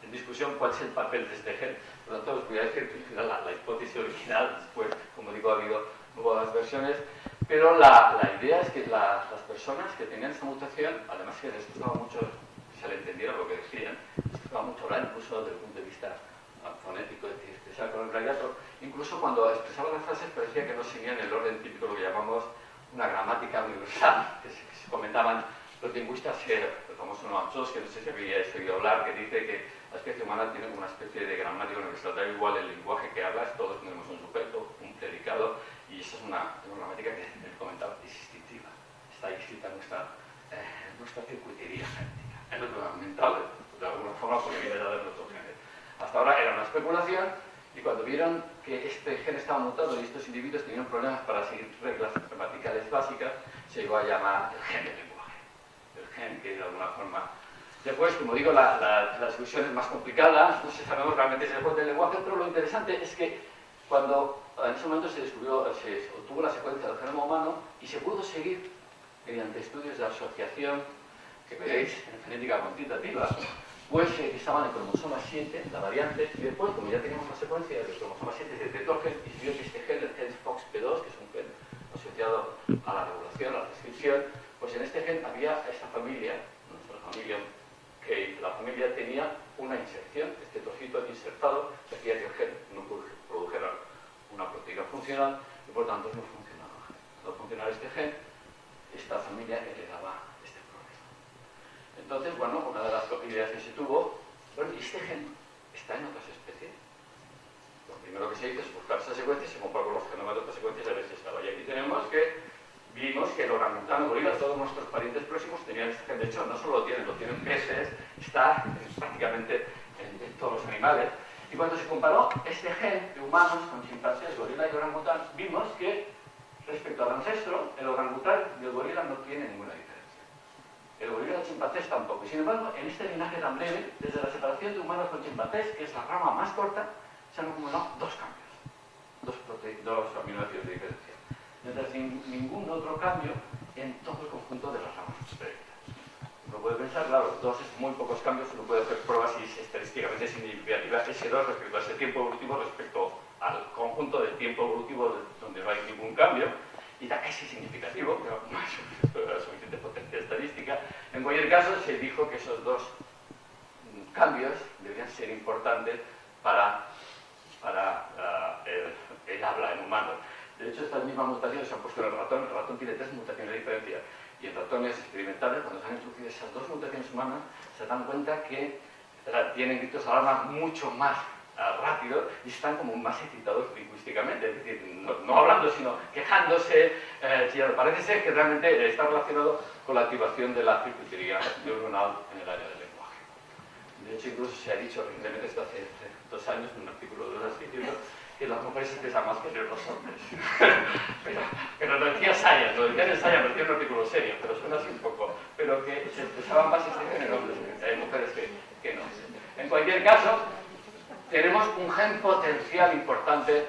en discusión cuál es el papel de este gen. Por lo tanto, os voy a decir que la hipótesis original, después, como digo, ha habido nuevas versiones, pero la idea es que las personas que tenían esta mutación, además que les gustaba mucho que se le entendiera lo que decían, les gustaba mucho hablar, incluso desde el punto de vista fonético, es decir, expresar con claridad, incluso cuando expresaban las frases parecía que no seguían el orden típico, lo que llamamos una gramática universal, que se comentaban los lingüistas, el famoso Noam Chomsky, que no sé si habéis oído hablar, que dice que la especie humana tiene una especie de gramática universal, da igual el lenguaje que hablas, todos tenemos un sujeto, un predicado, y esa es una gramática que él comentaba, es instintiva, está inscrita en nuestra circuitería genética, en lo mental, de alguna forma, porque viene de nuestro género. Hasta ahora era una especulación, y cuando vieron que este gen estaba mutado y estos individuos tenían problemas para seguir reglas gramaticales básicas, se llegó a llamar el gen del lenguaje. El gen que de alguna forma... Después, como digo, la discusión es más complicada, no sabemos realmente si es el gen del lenguaje, pero lo interesante es que cuando en ese momento se obtuvo la secuencia del genoma humano y se pudo seguir mediante estudios de asociación, que veréis en genética cuantitativa, pues estaban en el cromosoma 7, la variante, y después, como ya teníamos la secuencia del cromosoma 7, se detectó el gen y se vio que este gen, el gen FOXP2, que es un gen asociado a la regulación, a la transcripción, pues en este gen había esta familia, nuestra familia, que la familia tenía una inserción, este trocito insertado, que hacía que el gen no produjera una proteína funcional y por tanto no funcionaba. Al funcionar este gen, esta familia heredaba este problema. Entonces, bueno, una de las ideas que se tuvo, bueno, ¿y este gen está en otras especies? Lo primero que se hizo es buscar esa secuencia y se comparó con los genomas de otras secuencias a ver si estaba. Y aquí vimos que el orangután, el gorila, todos nuestros parientes próximos tenían este gen. De hecho, no solo lo tienen peces, está prácticamente en todos los animales. Y cuando se comparó este gen de humanos con chimpancés, gorila y orangután, vimos que respecto al ancestro, el orangután y el gorila no tienen ninguna diferencia. El gorila y el chimpancés tampoco. Y sin embargo, en este linaje tan breve, desde la separación de humanos con chimpancés, que es la rama más corta, se han acumulado dos cambios, dos aminoácidos de diferencia. Mientras ningún otro cambio en todo el conjunto de las ramas previas. Uno puede pensar, claro, dos es muy pocos cambios, uno puede hacer pruebas y estadísticamente significativa S2 respecto a ese tiempo evolutivo respecto al conjunto del tiempo evolutivo donde no hay ningún cambio, y da casi significativo, pero no hay suficiente potencia estadística. En cualquier caso, se dijo que esos dos cambios deberían ser importantes para el habla en humanos. De hecho, estas mismas mutaciones se han puesto en el ratón tiene 3 mutaciones de diferencia, y en ratones experimentales, cuando se han introducido esas 2 mutaciones humanas, se dan cuenta que tienen gritos de alarma mucho más rápido y están como más excitados lingüísticamente, es decir, no hablando, sino quejándose, parece ser que realmente está relacionado con la activación de la circuitería neuronal en el área del lenguaje. De hecho, incluso se ha dicho recientemente, esto hace 2 años, en un artículo de los artículos, que las mujeres se expresan más que los hombres. pero lo decía Sayas, parecía un artículo serio, pero suena así un poco, pero que se expresaban más este género, hay mujeres que no. En cualquier caso, tenemos un gen potencial importante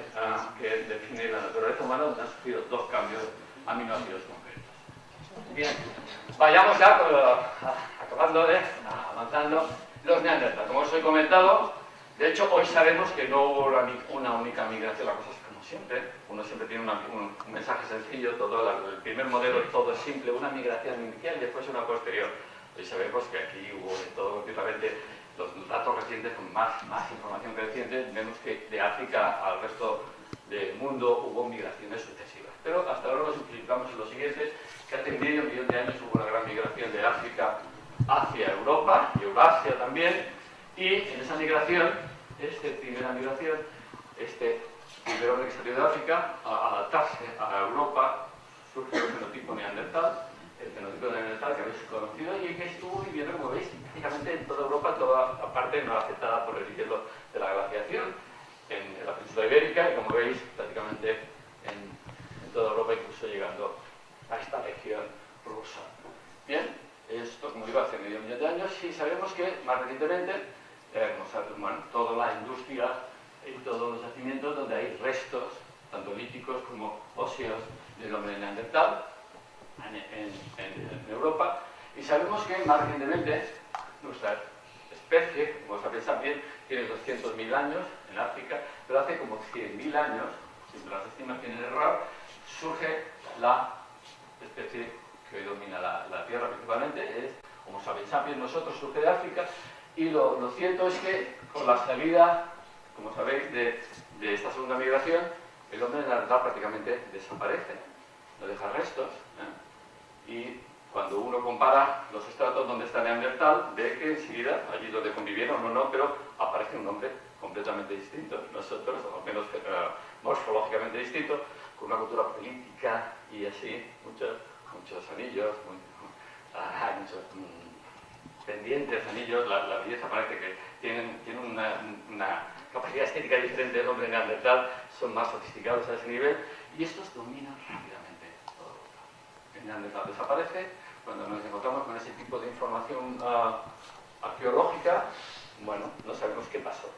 que define la naturaleza humana, donde han sufrido 2 cambios aminoácidos concretos. Bien, vayamos ya acabando, avanzando. Los neandertales, como os he comentado, de hecho, hoy sabemos que no hubo una única migración, la cosa es como siempre. Uno siempre tiene un mensaje sencillo, el primer modelo todo es simple, una migración inicial y después una posterior. Hoy sabemos que aquí hubo de todo continuamente, los datos recientes con más información reciente, vemos que de África al resto del mundo hubo migraciones sucesivas. Pero hasta ahora lo simplificamos en lo siguiente, que hace medio millón de años hubo una gran migración de África hacia Europa y Eurasia también. Y en esa migración, primera migración, primer hombre que salió de África, a adaptarse a Europa, surge el fenotipo neandertal, el fenótipo de Neandertal que habéis conocido y que estuvo viviendo, como veis, prácticamente en toda Europa, toda la parte no afectada por el hielo de la glaciación, en la península ibérica y, como veis, prácticamente en toda Europa, incluso llegando a esta región rusa. Bien, esto, como digo, hace medio millón de años y sabemos que más recientemente, bueno, toda la industria y todos los yacimientos donde hay restos, tanto líticos como óseos, del hombre neandertal en Europa, y sabemos que más recientemente nuestra especie, como sabéis también, tiene 200.000 años en África, pero hace como 100.000 años, si las estimaciones erradas, surge la especie que hoy domina la Tierra principalmente, es Homo sapiens sapiens, nosotros, surge de África, y lo cierto es que con la salida, como sabéis, de esta segunda migración, el hombre neandertal prácticamente desaparece, no deja restos, y cuando uno compara los estratos donde está Neandertal, ve que enseguida, allí donde convivieron o no, pero aparece un hombre completamente distinto. Nosotros, o al menos morfológicamente distinto, con una cultura política y así, muchos anillos, muchos pendientes, anillos, la belleza parece que tienen una capacidad estética diferente del hombre neandertal, son más sofisticados a ese nivel, y estos dominan rápidamente todo. El neandertal desaparece. Cuando nos encontramos con ese tipo de información arqueológica, bueno, no sabemos qué pasó.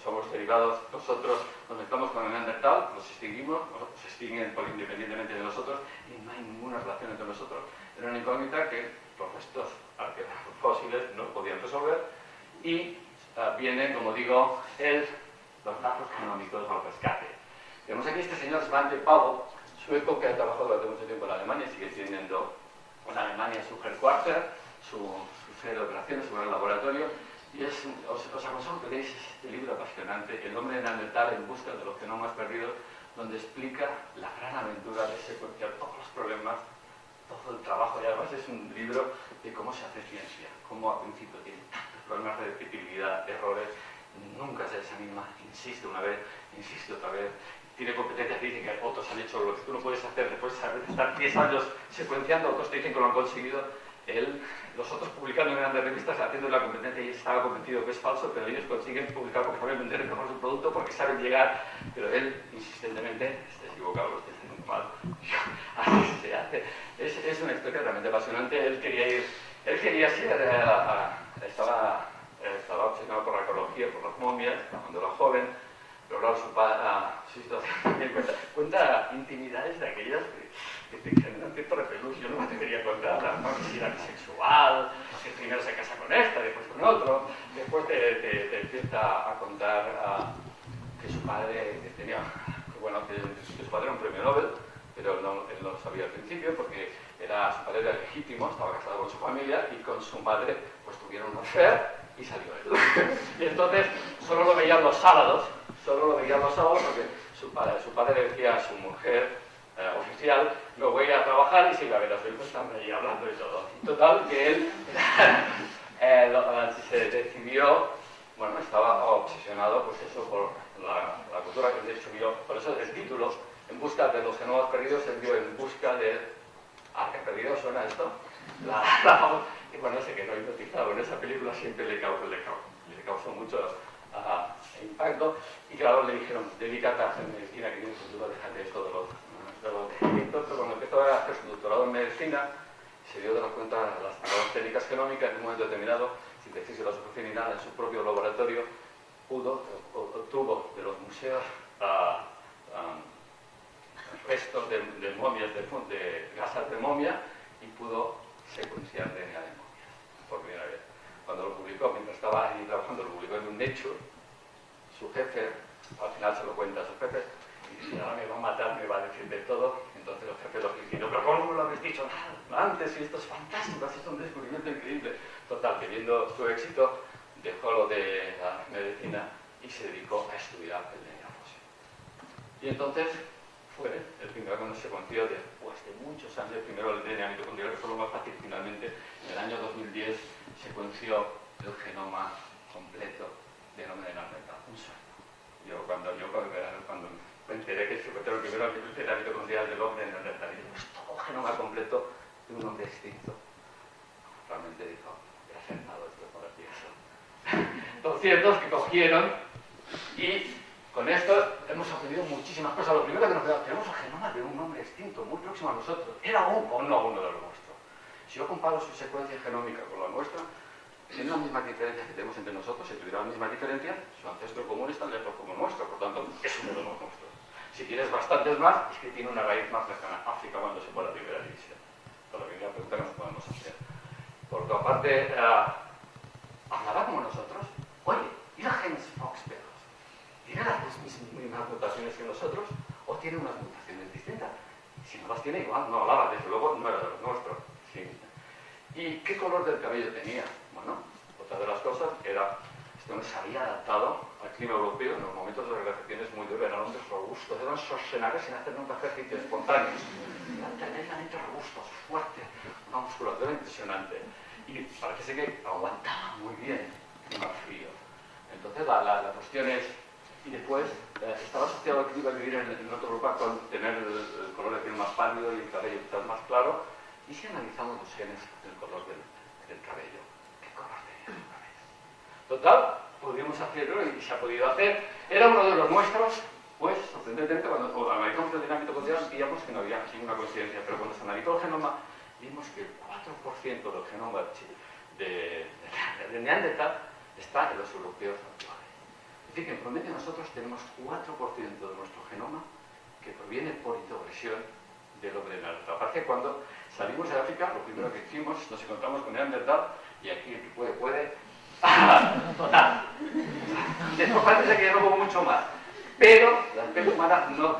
Somos derivados, nosotros nos mezclamos con el neandertal, nos extinguimos, se extinguen independientemente de nosotros, y no hay ninguna relación entre nosotros. Era una incógnita que los restos fósiles no podían resolver, y vienen, como digo, los datos genómicos al rescate. Tenemos aquí este señor Svante Pabo, sueco, que ha trabajado durante mucho tiempo en Alemania, sigue teniendo en Alemania su headquarter, su sede de operaciones, su gran laboratorio, y os aconsejo que leáis este libro apasionante, El hombre neandertal en busca de los genomas perdidos, donde explica la gran aventura de secuenciar todos los problemas, todo el trabajo, y además es un libro de cómo se hace ciencia, cómo al principio tiene tantos problemas de repetibilidad, errores, nunca se desanima, insiste una vez, insiste otra vez, tiene competencias que dicen que otros han hecho lo que tú no puedes hacer después de estar 10 años secuenciando, otros te dicen que lo han conseguido, los otros publicando en grandes revistas haciendo la competencia y estaba convencido que es falso, pero ellos consiguen publicar porque pueden vender mejor su producto, porque saben llegar, pero él insistentemente está equivocado, lo está haciendo mal, así se hace. Es una historia realmente apasionante. Él quería ser, estaba obsesionado por la arqueología, por las momias, cuando era joven, pero claro, su situación también cuenta intimidades de aquellas que te generan cierto repelús. Yo no me atrevería a contarlas, ¿no? Que si era bisexual, que primero se casa con esta, después con otro, después te empieza a contar que su padre tenía, que su padre era un premio Nobel, pero él no lo sabía al principio porque su padre era legítimo, estaba casado con su familia y con su madre pues tuvieron un affair y salió él. Y entonces solo lo veían los sábados porque su padre le decía a su mujer oficial, no voy a trabajar, y se iba a ver a su hijo, estaban ahí hablando y todo. Total, que él se decidió, bueno, estaba obsesionado pues eso por la cultura que de hecho vio, por eso el título, En busca de los genomas perdidos, él vio En busca de... ¿Qué perdido suena esto? Y bueno, se quedó hipnotizado en esa película, siempre le causó mucho impacto, y claro, le dijeron, dedícate a hacer medicina, que tienes futuro, déjate esto de los descubrimientos. Pero cuando empezó a hacer su doctorado en medicina, se dio de cuenta de las técnicas genómicas. En un momento determinado, sin decirse la solución ni nada, en su propio laboratorio obtuvo de los museos restos de momias, de gasas de momia, y pudo secuenciar DNA de momias por primera vez. Cuando lo publicó, mientras estaba ahí trabajando, lo publicó en un Nature, su jefe, al final se lo cuenta a sus jefes, y dice, ahora me va a matar, me va a decir de todo. Entonces los jefes lo critican, pero ¿cómo no lo habéis dicho nada antes? Y esto es fantástico, así es un descubrimiento increíble. Total, que viendo su éxito, dejó lo de la medicina y se dedicó a estudiar el DNA fósil. Y entonces fue el primero que nos secuenció después de muchos años, primero el DNA mitocondrial, que fue lo más fácil. Finalmente, en el año 2010, secuenció el genoma completo del hombre de Neandertal, un sueño. Cuando me enteré que secuenció el primero el DNA mitocondrial del hombre de Neandertal, y digo, es todo genoma completo de un hombre extinto. Realmente dijo, he acertado, esto es maravilloso. 200 que cogieron y con esto hemos aprendido muchísimas cosas. Lo primero que nos quedamos, tenemos el genoma de un hombre extinto, muy próximo a nosotros. ¿Era uno o no uno de los nuestros? Si yo comparo su secuencia genómica con la nuestra, tiene las mismas diferencias que tenemos entre nosotros. Si tuviera las mismas diferencias, su ancestro común es tan lejos como nuestro, por tanto, es uno de los nuestros. Si tienes bastantes más, es que tiene una raíz más cercana a África cuando se fue a la primera división. Por lo que es la pregunta que nos podemos hacer. Por otra parte, ¿hablará como nosotros? Oye, ¿y la James Fox Perros? ¿Tiene las mismas mutaciones que nosotros o tiene unas mutaciones distintas? Si no las tiene igual, no hablaba, desde luego no era de los nuestros. Sí. ¿Y qué color del cabello tenía? Bueno, otra de las cosas era, este hombre se había adaptado al clima europeo en los momentos de relajaciones muy duros, eran hombres robustos, eran Schwarzenegger sin hacer nunca ejercicio espontáneo. Eran tremendamente robustos, fuertes, una musculatura impresionante. Y parece que aguantaba muy bien el clima frío. Entonces la cuestión es, y después estaba asociado a que iba a vivir en otro lugar con tener el color de piel más pálido y el cabello quizás más claro. Y si analizamos los genes del color del cabello, ¿qué color tenía el cabello? Total, pudimos hacerlo y se ha podido hacer. Era uno de los nuestros, pues sorprendentemente cuando analizamos el dinámico cotidiano veíamos que no había ninguna coincidencia, pero cuando se analizó el genoma vimos que el 4% del genoma de Neandertal está en los europeos actuales. Es decir, que en promedio nosotros tenemos 4% de nuestro genoma que proviene por introgresión del hombre de Neandertal. Aparte, cuando salimos de África, lo primero que hicimos, nos encontramos con Neandertal, y aquí el que puede. Total. Después parece que ya no hubo mucho más. Pero la especie humana no,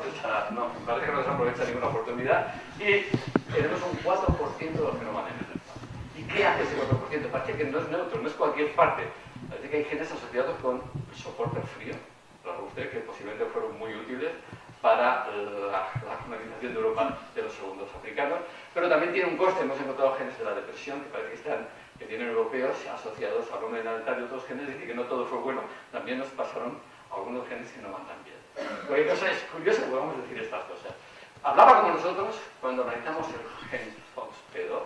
parece que no desaprovecha ninguna oportunidad, y tenemos un 4% del genoma de Neandertal. ¿Y qué hace ese 4%? Parece que no es neutro, no es cualquier parte. Parece que hay genes asociados con el soporte al frío, usted, que posiblemente fueron muy útiles para la colonización de Europa de los segundos africanos, pero también tiene un coste. Hemos encontrado genes de la depresión que parece que tienen europeos asociados al hombre neandertal y otros genes, y que no todo fue bueno. También nos pasaron algunos genes que no van tan bien. Cualquier cosa es curioso, podemos decir estas cosas. Hablaba como nosotros. Cuando analizamos el gen FOXP2,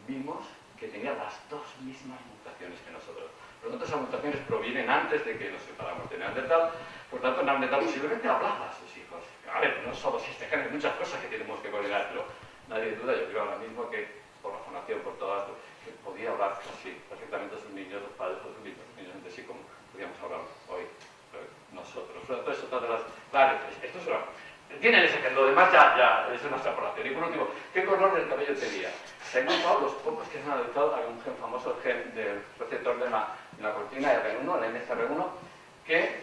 vimos que tenía las dos mismas mutaciones que nosotros. Por lo tanto, esas mutaciones provienen antes de que nos separamos de Neandertal. Por tanto, Neandertal posiblemente hablaba a sus hijos. A ver, no solo si este gen, hay muchas cosas que tenemos que coordinar, pero nadie duda, yo creo ahora mismo que por razonación, por todo esto, que podía hablar así perfectamente a sus niños, los padres de sus niños entre sí, como podíamos hablar hoy nosotros. Por lo tanto, eso todas las... Claro, esto es una... Tienen ese gen, lo demás ya es una extrapolación. Y por último, ¿qué color del cabello tenía? Se han encontrado los pocos que se han analizado. Hay un gen famoso, el gen del receptor de la cortina R1, el MCR1, que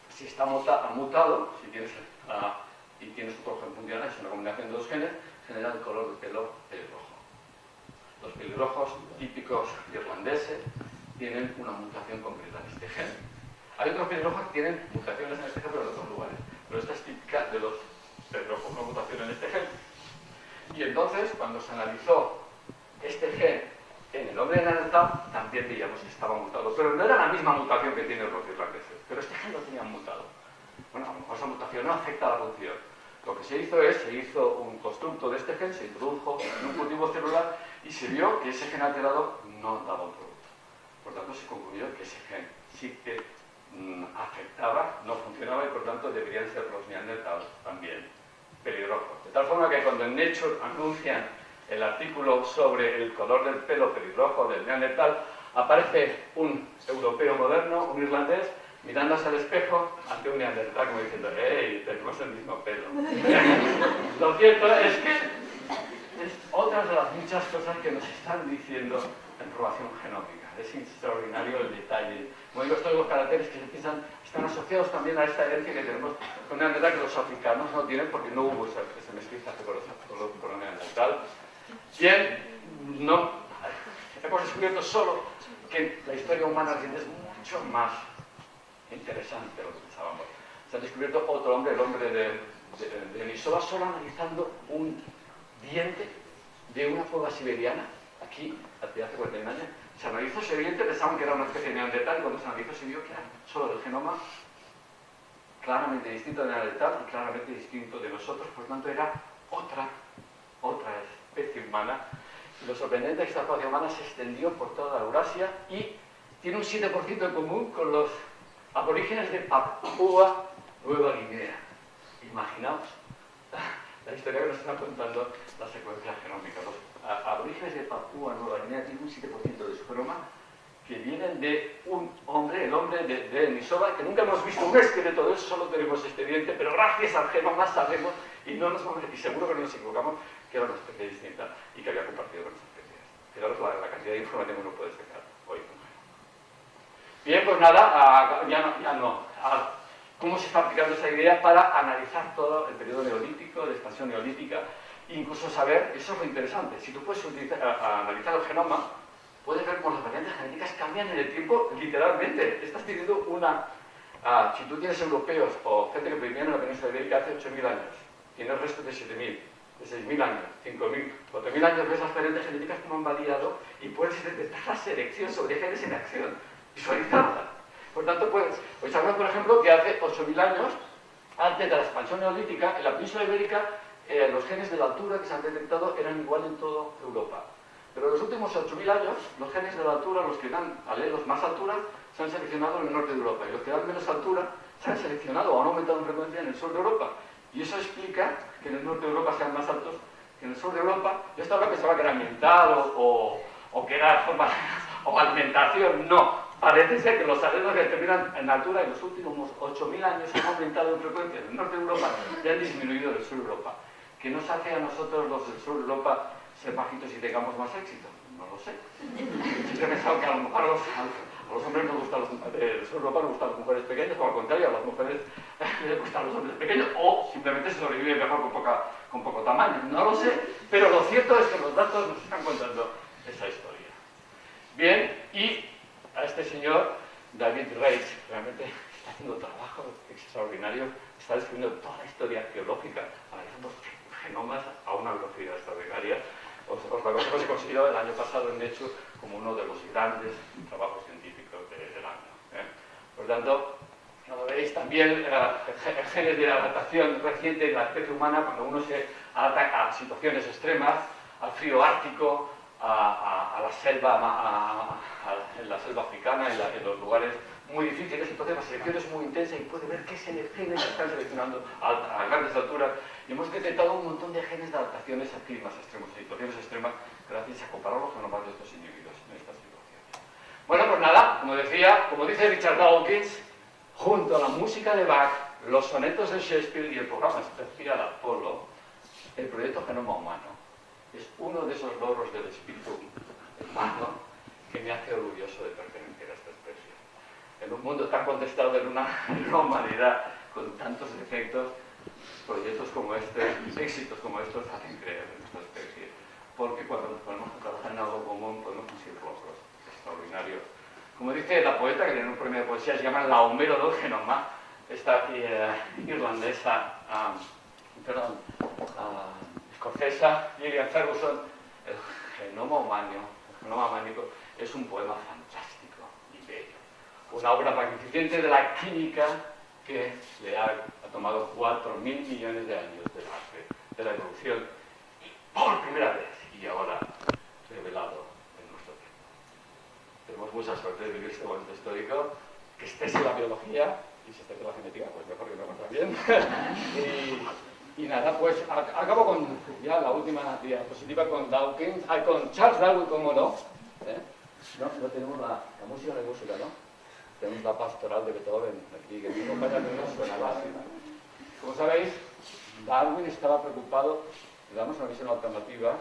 si está mutado, si tienes y tienes otro gen funcional, es una combinación de dos genes, genera el color del pelo pelirrojo. Los pelirrojos típicos irlandeses tienen una mutación concreta en este gen. Hay otros pelirrojos que tienen mutaciones en este gen, pero en otros lugares. Pero esta es típica de los pelirrojos, una mutación en este gen. Y entonces, cuando se analizó este gen en el hombre de Neandertal, también veíamos que estaba mutado. Pero no era la misma mutación que tienen los irlandeses. Pero este gen lo tenían mutado. Bueno, a lo mejor esa mutación no afecta a la función. Lo que se hizo un constructo de este gen, se introdujo en un cultivo celular y se vio que ese gen alterado no daba un producto. Por tanto, se concluyó que ese gen sí que afectaba, no funcionaba, y por tanto deberían ser los Neandertal también pelirrojos. De tal forma que cuando en Nature anuncian el artículo sobre el color del pelo pelirrojo del Neandertal, aparece un europeo moderno, un irlandés, mirándose al espejo ante un Neandertal como diciendo: ¡hey, tenemos el mismo pelo! Lo cierto es que es otra de las muchas cosas que nos están diciendo la información genómica. Es extraordinario el detalle. Como digo, todos los caracteres que se piensan están asociados también a esta herencia que tenemos con Neandertal, que los africanos no tienen porque no hubo ese mestizaje con los Neandertal. Bien, no. Hemos descubierto solo que la historia humana es mucho más interesante de lo que pensábamos. Se ha descubierto otro hombre, el hombre de Denisova, solo analizando un diente de una cueva siberiana, aquí, hace 41 años. Se analizó ese diente, pensaban que era una especie de Neandertal, y cuando se analizó se vio que era solo del genoma claramente distinto de Neandertal y claramente distinto de nosotros. Por lo tanto, era otra humana. Lo sorprendente es que esta población humana se extendió por toda Eurasia y tiene un 7% en común con los aborígenes de Papúa Nueva Guinea. Imaginaos la historia que nos están contando la secuencia genómica. Los aborígenes de Papúa Nueva Guinea tienen un 7% de su genoma que vienen de un hombre, el hombre de Denisova, que nunca hemos visto un esqueleto de eso, solo tenemos este diente, pero gracias al genoma sabemos, y seguro que no nos equivocamos, que era una especie distinta y que había compartido con nuestras especies. Fijaros la cantidad de información que uno puede sacar hoy. Bien, pues nada, ¿cómo se está aplicando esa idea para analizar todo el periodo neolítico, de expansión neolítica, incluso saber, eso es lo interesante, si tú puedes analizar el genoma, puedes ver cómo las variantes genéticas cambian en el tiempo literalmente. Estás teniendo si tú tienes europeos o gente que vivieron en la península ibérica hace 8.000 años, tienes restos de 7.000, de 6.000 años, 5.000, 4.000 años, ves las variantes genéticas cómo han variado y puedes detectar la selección sobre genes en acción, visualizarla. Por tanto, pues sabemos, por ejemplo, que hace 8.000 años, antes de la expansión neolítica, en la península ibérica, los genes de la altura que se han detectado eran igual en toda Europa. Pero en los últimos 8.000 años, los genes de la altura, los que dan alelos más altura, se han seleccionado en el norte de Europa. Y los que dan menos altura, se han seleccionado o han aumentado en frecuencia en el sur de Europa. Y eso explica que en el norte de Europa sean más altos que en el sur de Europa. Yo hasta ahora pensaba que era ambiental o que era forma o alimentación. No. Parece ser que los alelos que determinan en altura en los últimos 8.000 años han aumentado en frecuencia en el norte de Europa y han disminuido en el sur de Europa. ¿Qué nos hace a nosotros los del sur de Europa ser bajitos y tengamos más éxito? No lo sé. Siempre he pensado que a lo mejor a los hombres nos gustan del sur de Europa nos gustan las mujeres pequeñas, o al contrario, a las mujeres les gustan los hombres pequeños, o simplemente se sobrevive mejor con poco tamaño. No lo sé, pero lo cierto es que los datos nos están contando esa historia. Bien, y a este señor, David Reich, realmente está haciendo un trabajo extraordinario, está descubriendo toda la historia geológica, analizando genomas a una velocidad extraordinaria. Os lo hemos conseguido el año pasado en Nature como uno de los grandes trabajos científicos del año. Por tanto, como veis, también genes de adaptación reciente de la especie humana, cuando uno se adapta a situaciones extremas, al frío ártico, a la selva, en la selva africana, en los lugares muy difíciles, entonces la selección es muy intensa y puede ver qué genes están seleccionando a grandes alturas. Y hemos detectado un montón de genes de adaptaciones a climas extremos, a situaciones extremas, gracias a comparar los genomas de estos individuos en estas situaciones. Bueno, pues nada, como decía, como dice Richard Dawkins, junto a la música de Bach, los sonetos de Shakespeare y el programa especial Apolo, el proyecto Genoma Humano es uno de esos logros del espíritu humano que me hace orgulloso de pertenecer a esta especie. En un mundo tan contestado, en una humanidad con tantos defectos, proyectos como este, éxitos como estos, hacen creer en nuestra especie. Porque cuando nos ponemos a trabajar en algo común, podemos conseguir logros extraordinarios. Como dice la poeta, que tiene un premio de poesía, se llama la Homero del genoma, esta irlandesa, escocesa, Gillian Ferguson, el genoma humánico, es un poema fantástico y bello. Una obra magnificente de la química que le ha tomado 4.000 millones de años de la evolución, y por primera vez, y ahora revelado en nuestro tiempo. Tenemos mucha suerte de vivir este momento histórico, que estés en la biología, y si estés en la genética, pues mejor que mejor también. Y nada, pues acabo con ya la última diapositiva con Dawkins, con Charles Darwin, como no. No tenemos la música de música, ¿no? Tenemos la pastoral de Beethoven aquí, que mi compañera no suena básica. Como sabéis, Darwin estaba preocupado de darnos una visión alternativa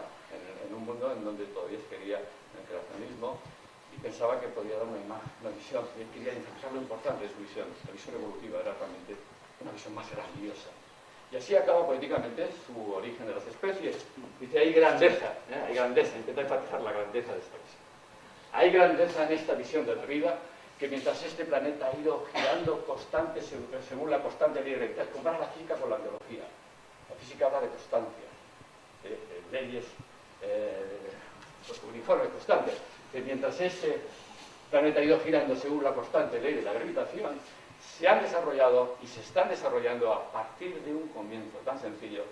en un mundo en donde todavía se quería el creacionismo y pensaba que podía dar una visión, y él quería enfatizar lo importante de su visión. La visión evolutiva era realmente una visión más grandiosa. Y así acaba políticamente su origen de las especies. Dice, hay grandeza, intenta enfatizar la grandeza de esta visión. Hay grandeza en esta visión de la vida, que mientras este planeta ha ido girando constante según la constante ley de gravedad, compara la física con la biología. La física habla de constancia, de leyes uniformes, constantes. Que mientras este planeta ha ido girando según la constante ley de la gravitación, se han desarrollado y se están desarrollando a partir de un comienzo tan sencillo,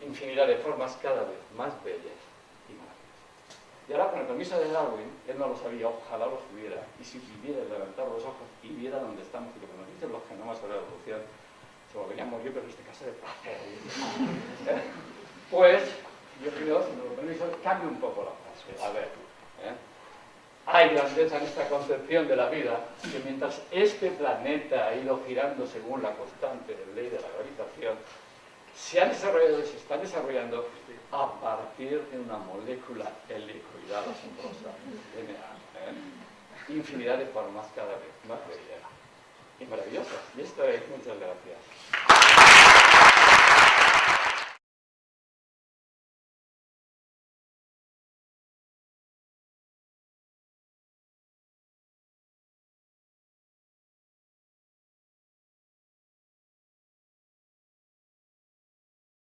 infinidad de formas cada vez más bellas y más Y ahora, con el permiso de Darwin, él no lo sabía, ojalá lo supiera, y si pudiera levantar los ojos y viera dónde estamos y lo que nos dicen los genomas sobre la evolución, se volveríamos yo, pero en este caso de placer. Pues, yo pido, si me lo permiso, cambio un poco la frase. A ver, hay grandeza en esta concepción de la vida, que mientras este planeta ha ido girando según la constante ley de la gravitación, se han desarrollado y se están desarrollando a partir de una molécula helicoidal asombrosa, DNA, infinidad de formas cada vez más bellas y maravillosas. Y esto es, muchas gracias.